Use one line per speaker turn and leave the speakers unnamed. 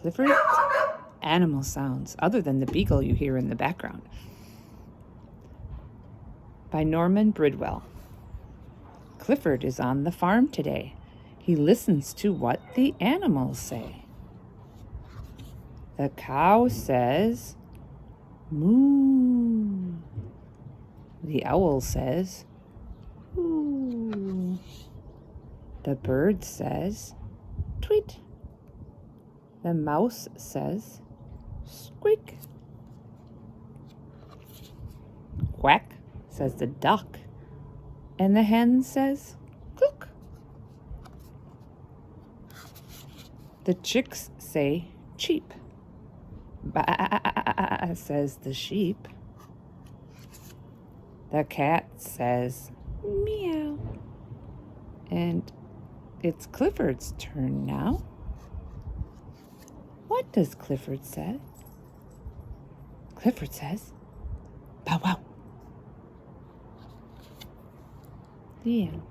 Clifford, animal sounds other than the beagle you hear in the background. By Norman Bridwell. Clifford is on the farm today. He listens to what the animals say. The cow says, moo. The owl says, hoo. The bird says, tweet. The mouse says, squeak. Quack, says the duck. And the hen says, cluck. The chicks say, cheep. Ba, says the sheep. The cat says, meow. And it's Clifford's turn now. What does Clifford say? Clifford says, bow wow. The end.